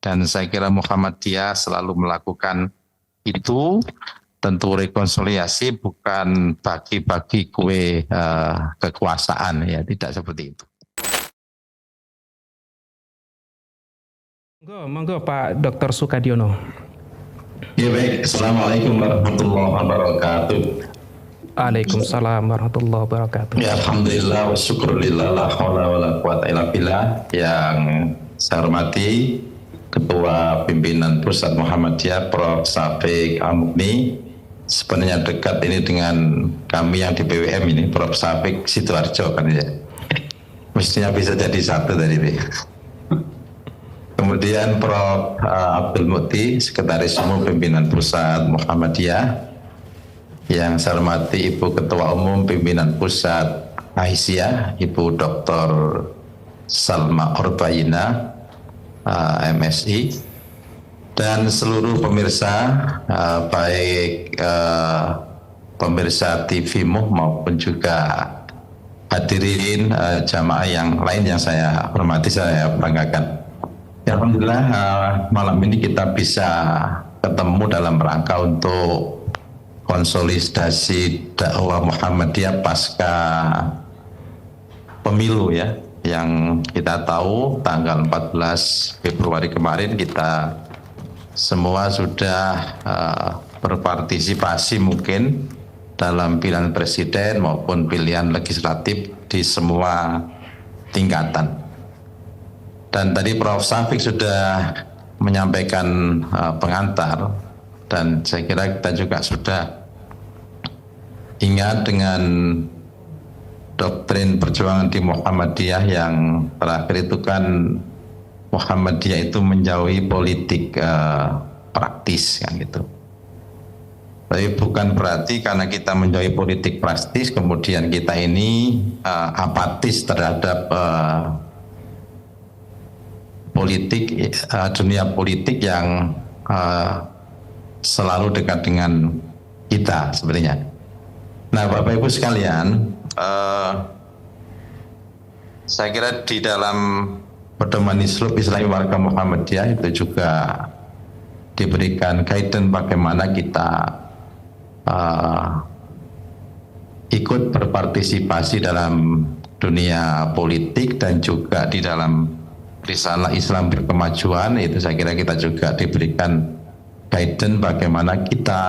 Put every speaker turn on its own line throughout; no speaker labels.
Dan saya kira Muhammadiyah selalu melakukan itu. Tentu rekonsiliasi bukan bagi-bagi kue kekuasaan, ya tidak seperti itu.
Monggo Pak Dr. Sukadiono.
Ya baik, Assalamualaikum warahmatullahi wabarakatuh.
Waalaikumsalam warahmatullahi wabarakatuh.
Ya alhamdulillah wa syukurillah la haula wala quwata illa billah. Yang saya hormati Ketua Pimpinan Pusat Muhammadiyah Prof. Syafiq Al-Mughni, sebenarnya dekat ini dengan kami yang di BWM ini, Prof. Syafiq Sidoarjo kan ya. Mestinya bisa jadi satu tadi ini. Kemudian Prof. Abdul Mukti, Sekretaris Umum Pimpinan Pusat Muhammadiyah. Yang saya hormati Ibu Ketua Umum Pimpinan Pusat Aisyah, Ibu Dr. Salma Orbayina, MSI, dan seluruh pemirsa, baik pemirsa TV maupun juga hadirin jamaah yang lain yang saya hormati, saya banggakan. Ya, alhamdulillah malam ini kita bisa ketemu dalam rangka untuk konsolidasi dakwah Muhammadiyah pasca pemilu ya, yang kita tahu tanggal 14 Februari kemarin kita semua sudah berpartisipasi mungkin dalam pilihan presiden maupun pilihan legislatif di semua tingkatan. Dan tadi Prof. Syafiq sudah menyampaikan pengantar, dan saya kira kita juga sudah ingat dengan doktrin perjuangan di Muhammadiyah yang terakhir itu kan Muhammadiyah itu menjauhi politik praktis kan gitu. Tapi bukan berarti karena kita menjauhi politik praktis kemudian kita ini apatis terhadap politik, dunia politik yang selalu dekat dengan kita sebenarnya. Nah, Bapak Ibu sekalian, saya kira di dalam pedoman Islami warga Muhammadiyah itu juga diberikan guidance bagaimana kita ikut berpartisipasi dalam dunia politik dan juga di dalam risalah Islam Berkemajuan. Itu saya kira kita juga diberikan guidance bagaimana kita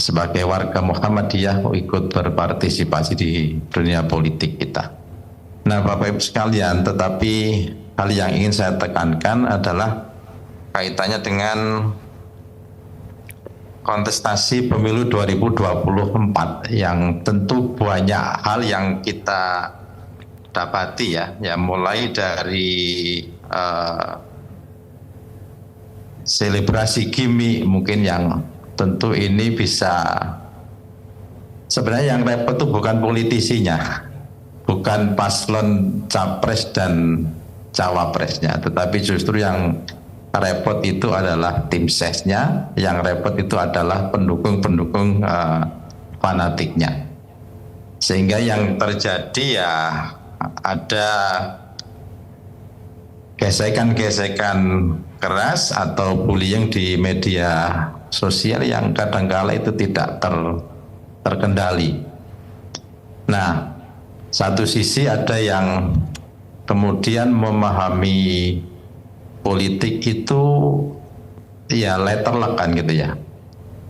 sebagai warga Muhammadiyah ikut berpartisipasi di dunia politik kita. Nah, Bapak Ibu sekalian, tetapi hal yang ingin saya tekankan adalah kaitannya dengan kontestasi pemilu 2024 yang tentu banyak hal yang kita dapati ya mulai dari selebrasi gimmick mungkin yang tentu ini bisa, sebenarnya yang repot itu bukan politisinya, bukan paslon capres dan cawapresnya, tetapi justru yang repot itu adalah tim sesnya, yang repot itu adalah pendukung-pendukung fanatiknya. Sehingga yang terjadi ya ada gesekan-gesekan keras atau bullying di media sosial yang kadangkala itu tidak terkendali. Nah, satu sisi ada yang kemudian memahami politik itu ya letterlock kan gitu ya.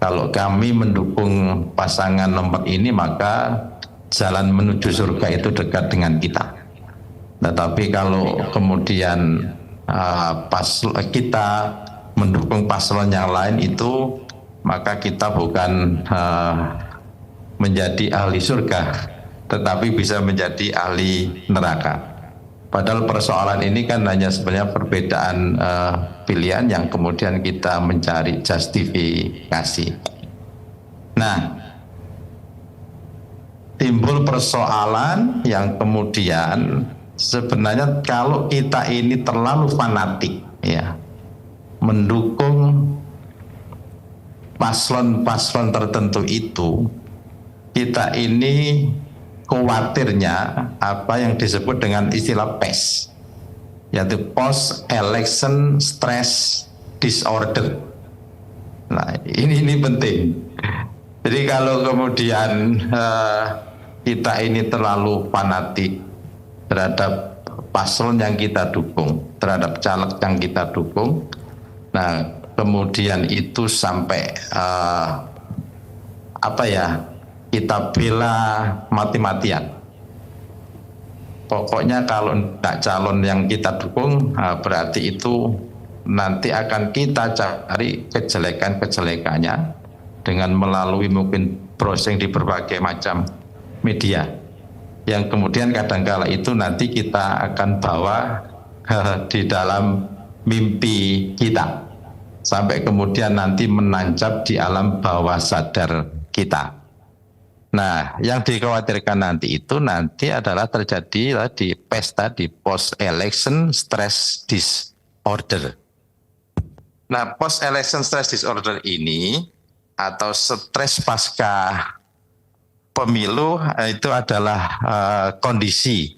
Kalau kami mendukung pasangan nomor ini maka jalan menuju surga itu dekat dengan kita. Tetapi kalau kemudian kita mendukung paslon yang lain itu maka kita bukan menjadi ahli surga, tetapi bisa menjadi ahli neraka. Padahal persoalan ini kan hanya sebenarnya perbedaan pilihan yang kemudian kita mencari justifikasi. Nah, timbul persoalan yang kemudian sebenarnya kalau kita ini terlalu fanatik ya mendukung paslon-paslon tertentu itu, kita ini khawatirnya apa yang disebut dengan istilah PES, yaitu post election stress disorder. Nah, ini penting. Jadi kalau kemudian kita ini terlalu fanatik terhadap paslon yang kita dukung, terhadap caleg yang kita dukung, nah kemudian itu sampai kita bela mati-matian. Pokoknya kalau tidak calon yang kita dukung, berarti itu nanti akan kita cari kejelekan-kejelekannya dengan melalui mungkin browsing di berbagai macam media. Yang kemudian kadangkala itu nanti kita akan bawa di dalam mimpi kita. Sampai kemudian nanti menancap di alam bawah sadar kita. Nah, yang dikhawatirkan nanti adalah terjadi di pesta di post election stress disorder. Nah, post election stress disorder ini atau stres pasca pemilu itu adalah kondisi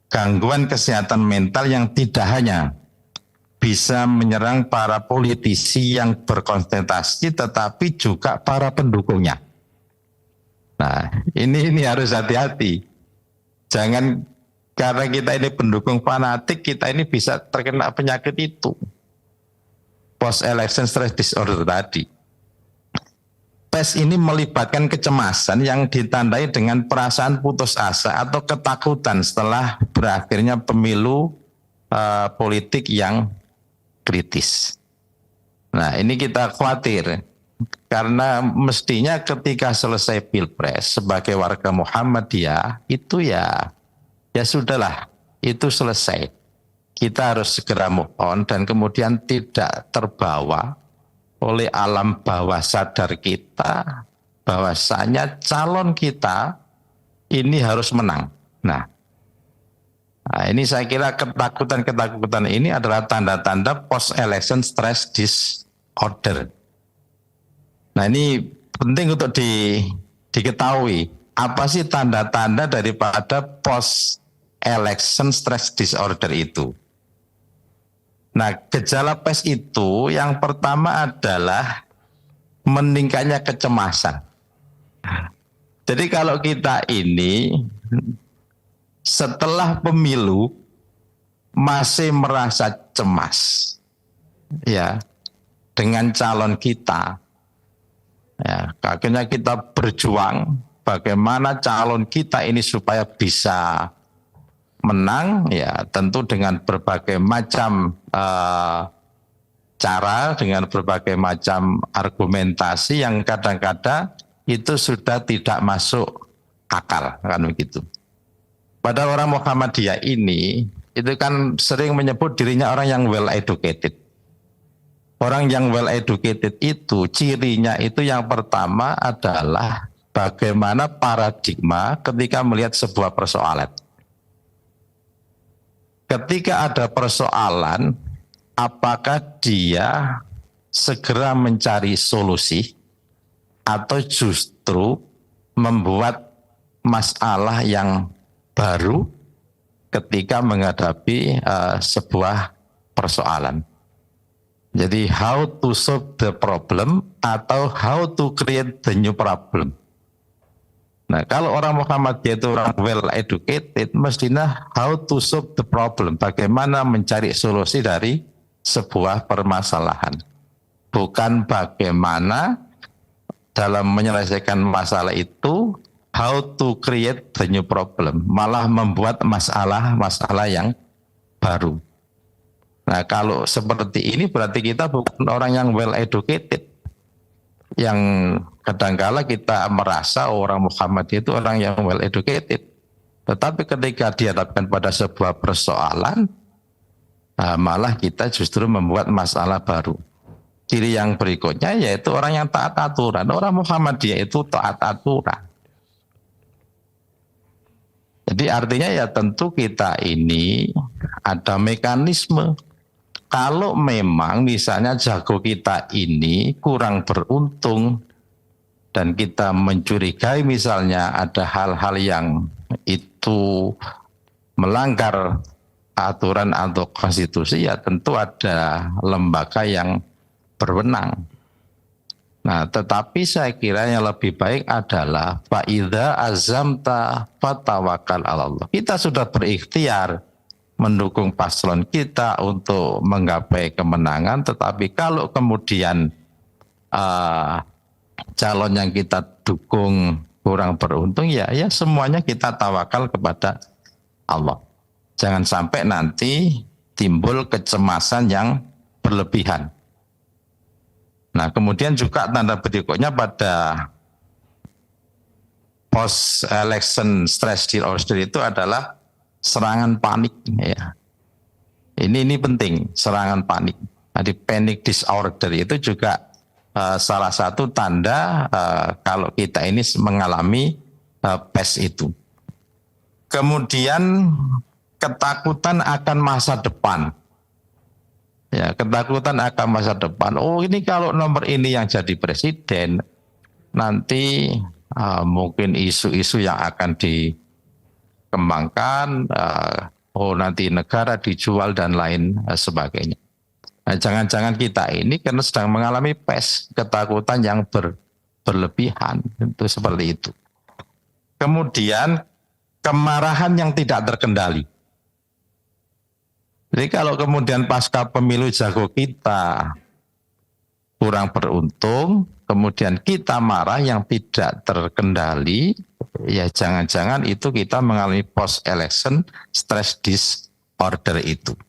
gangguan kesehatan mental yang tidak hanya bisa menyerang para politisi yang berkonsentrasi, tetapi juga para pendukungnya. Nah, ini harus hati-hati. Jangan karena kita ini pendukung fanatik, kita ini bisa terkena penyakit itu. Post-election stress disorder tadi. PES ini melibatkan kecemasan yang ditandai dengan perasaan putus asa atau ketakutan setelah berakhirnya pemilu politik yang kritis. Nah, ini kita khawatir karena mestinya ketika selesai Pilpres sebagai warga Muhammadiyah itu ya sudahlah, itu selesai. Kita harus segera move on dan kemudian tidak terbawa oleh alam bawah sadar kita bahwasanya calon kita ini harus menang. Nah, ini saya kira ketakutan ini adalah tanda-tanda post-election stress disorder. Nah, ini penting untuk diketahui. Apa sih tanda-tanda daripada post-election stress disorder itu? Nah, gejala PES itu yang pertama adalah meningkatnya kecemasan. Jadi kalau kita ini setelah pemilu masih merasa cemas ya dengan calon kita, ya akhirnya kita berjuang bagaimana calon kita ini supaya bisa menang, ya tentu dengan berbagai macam cara, dengan berbagai macam argumentasi yang kadang-kadang itu sudah tidak masuk akal, kan begitu. Padahal orang Muhammadiyah ini itu kan sering menyebut dirinya orang yang well educated. Orang yang well educated itu cirinya itu yang pertama adalah bagaimana paradigma ketika melihat sebuah persoalan. Ketika ada persoalan, apakah dia segera mencari solusi atau justru membuat masalah yang baru ketika menghadapi sebuah persoalan. Jadi how to solve the problem atau how to create the new problem. Nah, kalau orang Muhammadiyah itu orang well educated, mestinya how to solve the problem, bagaimana mencari solusi dari sebuah permasalahan. Bukan bagaimana dalam menyelesaikan masalah itu how to create the new problem, malah membuat masalah yang baru. Nah, kalau seperti ini berarti kita bukan orang yang well educated. Yang kadangkala kita merasa orang Muhammadiyah itu orang yang well educated. Tetapi ketika dihadapkan pada sebuah persoalan, malah kita justru membuat masalah baru. Ciri yang berikutnya yaitu orang yang taat aturan. Orang Muhammadiyah itu taat aturan. Jadi artinya ya tentu kita ini ada mekanisme. Kalau memang misalnya jago kita ini kurang beruntung dan kita mencurigai misalnya ada hal-hal yang itu melanggar aturan atau konstitusi, ya tentu ada lembaga yang berwenang. Nah, tetapi saya kira yang lebih baik adalah fa'idza azamta fatawakal 'ala Allah. Kita sudah berikhtiar mendukung paslon kita untuk menggapai kemenangan, tetapi kalau kemudian calon yang kita dukung kurang beruntung, ya semuanya kita tawakal kepada Allah. Jangan sampai nanti timbul kecemasan yang berlebihan. Nah, kemudian juga tanda berikutnya pada post election stress disorder itu adalah serangan panik, ya. Ini penting, serangan panik. Jadi panic disorder itu juga salah satu tanda kalau kita ini mengalami PES itu. Kemudian ketakutan akan masa depan. Ya, ketakutan akan masa depan. Oh, ini kalau nomor ini yang jadi presiden, nanti mungkin isu-isu yang akan dikembangkan, nanti negara dijual dan lain sebagainya. Nah, jangan-jangan kita ini karena sedang mengalami PES, ketakutan yang berlebihan, itu seperti itu. Kemudian kemarahan yang tidak terkendali. Jadi kalau kemudian pasca pemilu jago kita kurang beruntung, kemudian kita marah yang tidak terkendali, ya jangan-jangan itu kita mengalami post election stress disorder itu.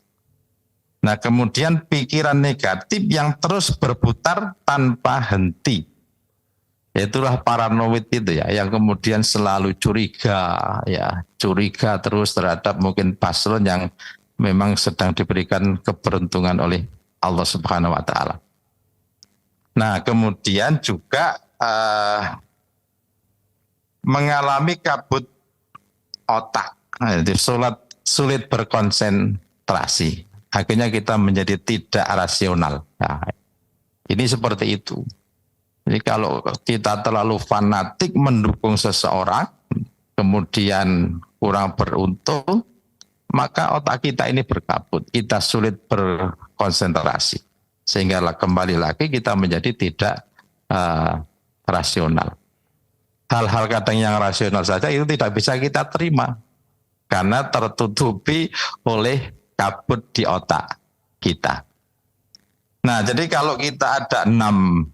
Nah, kemudian pikiran negatif yang terus berputar tanpa henti. Itulah paranoid itu ya, yang kemudian selalu curiga terus terhadap mungkin paslon yang memang sedang diberikan keberuntungan oleh Allah Subhanahu wa taala. Nah, kemudian juga mengalami kabut otak, jadi sulit berkonsentrasi. Akhirnya kita menjadi tidak rasional. Nah, ini seperti itu. Jadi kalau kita terlalu fanatik mendukung seseorang, kemudian kurang beruntung, maka otak kita ini berkabut, kita sulit berkonsentrasi. Sehingga kembali lagi kita menjadi tidak rasional. Hal-hal kadang yang rasional saja itu tidak bisa kita terima, karena tertutupi oleh kabut di otak kita. Nah, jadi kalau kita ada 6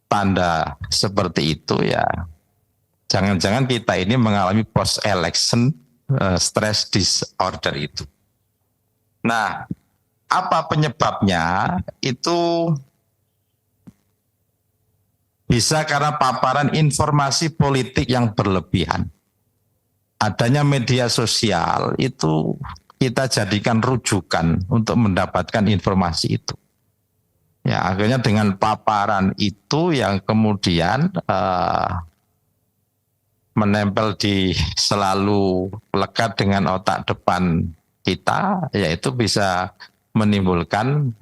tanda seperti itu, ya jangan-jangan kita ini mengalami post-election stress disorder itu. Nah, apa penyebabnya? Itu bisa karena paparan informasi politik yang berlebihan. Adanya media sosial itu kita jadikan rujukan untuk mendapatkan informasi itu. Ya, akhirnya dengan paparan itu yang kemudian menempel di selalu lekat dengan otak depan kita, yaitu bisa menimbulkan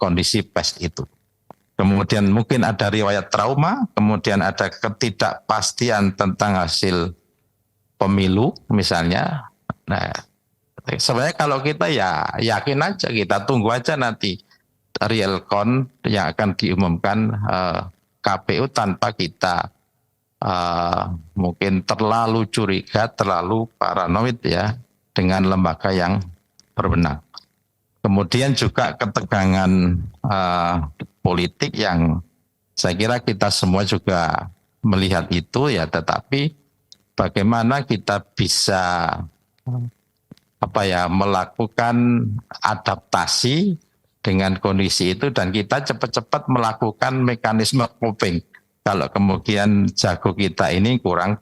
kondisi PES itu. Kemudian mungkin ada riwayat trauma, kemudian ada ketidakpastian tentang hasil pemilu misalnya. Nah, sebenarnya kalau kita ya yakin aja, kita tunggu aja nanti real count yang akan diumumkan KPU tanpa kita mungkin terlalu curiga, terlalu paranoid ya dengan lembaga yang berwenang. Kemudian juga ketegangan politik yang saya kira kita semua juga melihat itu ya, tetapi bagaimana kita bisa melakukan adaptasi dengan kondisi itu dan kita cepat-cepat melakukan mekanisme coping kalau kemudian jago kita ini kurang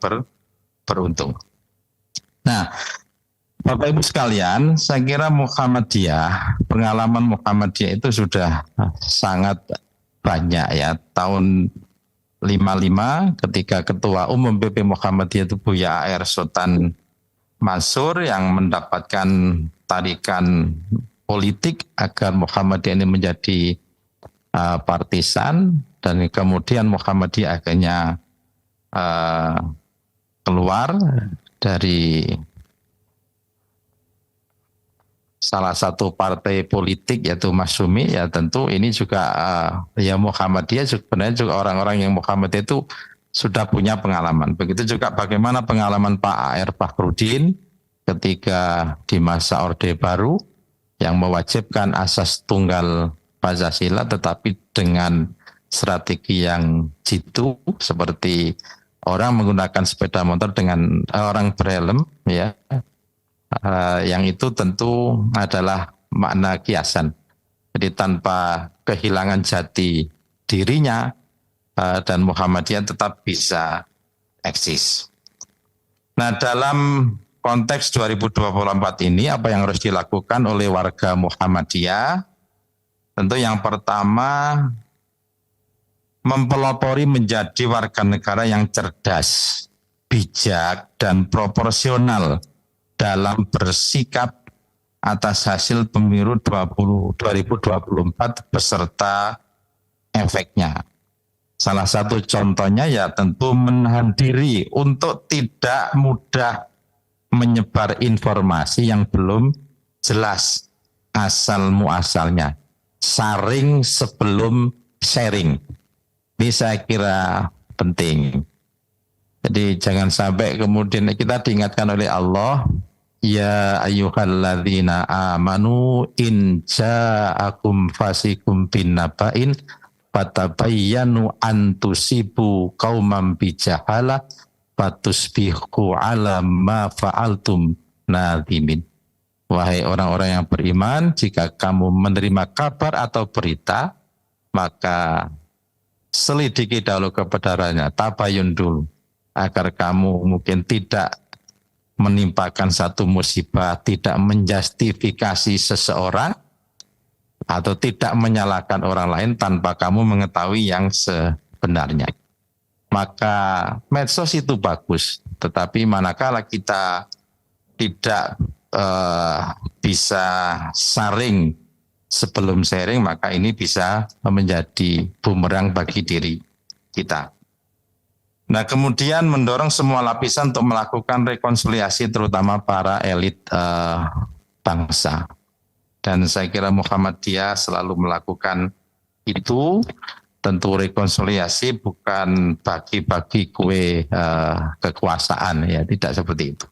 beruntung. Nah, Bapak Ibu sekalian, saya kira pengalaman Muhammadiyah itu sudah sangat banyak ya. Tahun 55 ketika Ketua Umum PP Muhammadiyah itu Buya A.R. Sultan Mansur yang mendapatkan tarikan politik agar Muhammadiyah ini menjadi partisan, dan kemudian Muhammadiyah akhirnya keluar dari salah satu partai politik yaitu Masyumi, ya tentu ini juga ya Muhammadiyah sebenarnya juga orang-orang yang Muhammadiyah itu sudah punya pengalaman. Begitu juga bagaimana pengalaman Pak A.R. Fakhrudin ketika di masa Orde Baru yang mewajibkan asas tunggal Pancasila tetapi dengan strategi yang jitu seperti orang menggunakan sepeda motor dengan orang berhelm, ya, yang itu tentu adalah makna kiasan. Jadi tanpa kehilangan jati dirinya dan Muhammadiyah tetap bisa eksis. Nah, dalam konteks 2024 ini apa yang harus dilakukan oleh warga Muhammadiyah? Tentu yang pertama mempelopori menjadi warga negara yang cerdas, bijak, dan proporsional dalam bersikap atas hasil pemilu 2024 beserta efeknya. Salah satu contohnya ya tentu menahan diri untuk tidak mudah menyebar informasi yang belum jelas asal muasalnya. Saring sebelum sharing. Ini saya kira penting. Jadi jangan sampai kemudian kita diingatkan oleh Allah, ya ayyuhalladzina amanu in ja'akum fasikum bin naba'in fatabayyanu an tusibu qauman bijahalah fatusbihu ala ma fa'altum nadimin. Wahai orang-orang yang beriman, jika kamu menerima kabar atau berita, maka selidiki dahulu kebenarannya, tabayun dulu, agar kamu mungkin tidak menimpakan satu musibah, tidak menjustifikasi seseorang, atau tidak menyalahkan orang lain tanpa kamu mengetahui yang sebenarnya. Maka medsos itu bagus, tetapi manakala kita tidak bisa saring sebelum sharing, maka ini bisa menjadi bumerang bagi diri kita. Nah, kemudian mendorong semua lapisan untuk melakukan rekonsiliasi, terutama para elit bangsa. Dan saya kira Muhammadiyah selalu melakukan itu. Tentu rekonsiliasi bukan bagi-bagi kue kekuasaan, ya, tidak seperti itu.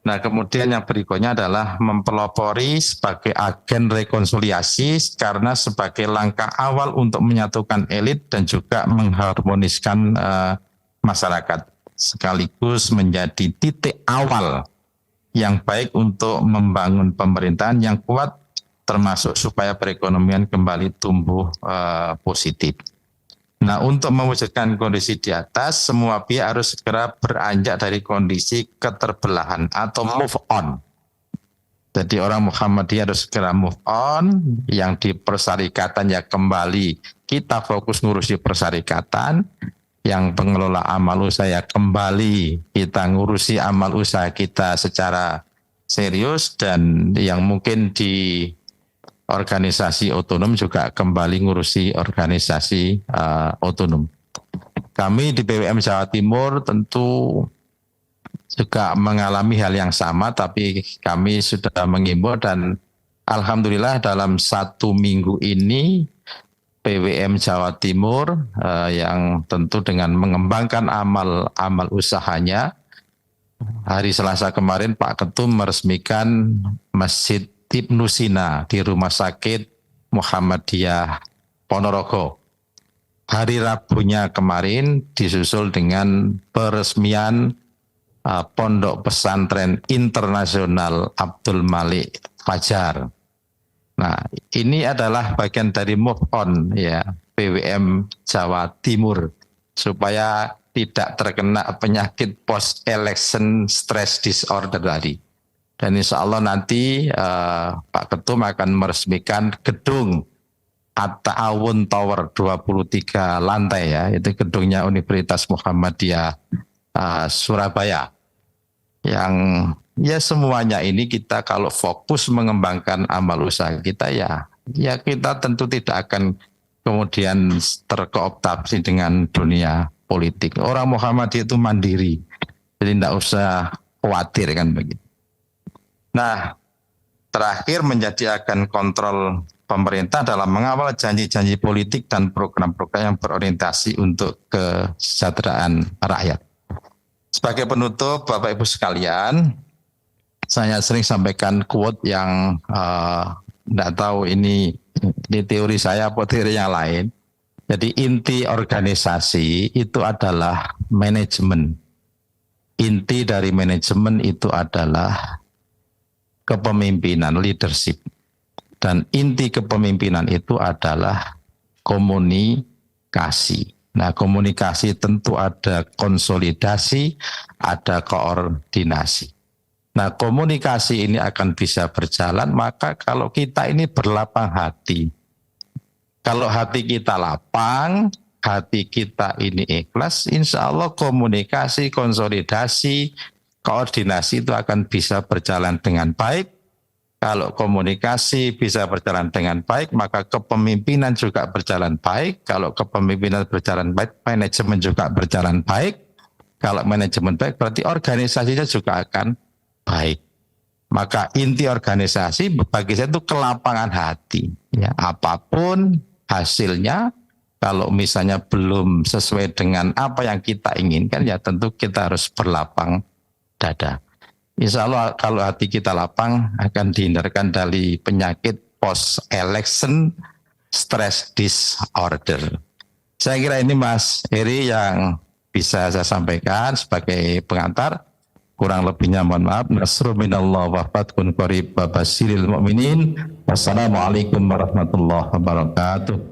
Nah, kemudian yang berikutnya adalah mempelopori sebagai agen rekonsiliasi karena sebagai langkah awal untuk menyatukan elit dan juga mengharmoniskan masyarakat, sekaligus menjadi titik awal yang baik untuk membangun pemerintahan yang kuat, termasuk supaya perekonomian kembali tumbuh positif. Nah, untuk mewujudkan kondisi di atas, semua pihak harus segera beranjak dari kondisi keterbelahan atau move on. Jadi orang Muhammadiyah harus segera move on, yang di persyarikatan ya kembali kita fokus ngurusi persyarikatan, yang pengelola amal usaha ya kembali kita ngurusi amal usaha kita secara serius, dan yang mungkin di organisasi otonom juga kembali ngurusi organisasi otonom. Kami di BWM Jawa Timur tentu juga mengalami hal yang sama, tapi kami sudah mengimbau dan alhamdulillah dalam 1 minggu ini BWM Jawa Timur yang tentu dengan mengembangkan amal usahanya, hari Selasa kemarin Pak Ketum meresmikan Masjid Ibnu Sina di Rumah Sakit Muhammadiyah Ponorogo. Hari Rabunya kemarin disusul dengan peresmian Pondok Pesantren Internasional Abdul Malik Fajar. Nah, ini adalah bagian dari move on ya BWM Jawa Timur supaya tidak terkena penyakit post election stress disorder tadi. Dan insya Allah nanti Pak Ketum akan meresmikan gedung At-Ta'awun Tower 23 lantai ya, itu gedungnya Universitas Muhammadiyah Surabaya. Yang ya semuanya ini kita kalau fokus mengembangkan amal usaha kita ya kita tentu tidak akan kemudian terkooptasi dengan dunia politik. Orang Muhammadiyah itu mandiri, jadi tidak usah khawatir kan begitu. Nah, Terakhir, menjadi agen kontrol pemerintah dalam mengawal janji-janji politik dan program-program yang berorientasi untuk kesejahteraan rakyat. Sebagai penutup, Bapak Ibu sekalian, saya sering sampaikan quote yang tidak tahu ini teori saya atau teori yang lain. Jadi inti organisasi itu adalah manajemen. Inti dari manajemen itu adalah kepemimpinan, leadership. Dan inti kepemimpinan itu adalah komunikasi. Nah, komunikasi tentu ada konsolidasi, ada koordinasi. Nah, komunikasi ini akan bisa berjalan maka kalau kita ini berlapang hati. Kalau hati kita lapang, hati kita ini ikhlas, insya Allah komunikasi, konsolidasi, koordinasi itu akan bisa berjalan dengan baik. Kalau komunikasi bisa berjalan dengan baik, maka kepemimpinan juga berjalan baik. Kalau kepemimpinan berjalan baik, manajemen juga berjalan baik. Kalau manajemen baik, berarti organisasinya juga akan baik. Maka inti organisasi bagi saya itu kelapangan hati. Ya, apapun hasilnya, kalau misalnya belum sesuai dengan apa yang kita inginkan, ya tentu kita harus berlapang dada. Insya Allah kalau hati kita lapang akan dihindarkan dari penyakit post-election stress disorder. Saya kira ini Mas Heri yang bisa saya sampaikan sebagai pengantar. Kurang lebihnya mohon maaf. Nasrul minallah wa fathun qarib wa basyiril mu'minin. Wassalamualaikum warahmatullahi wabarakatuh.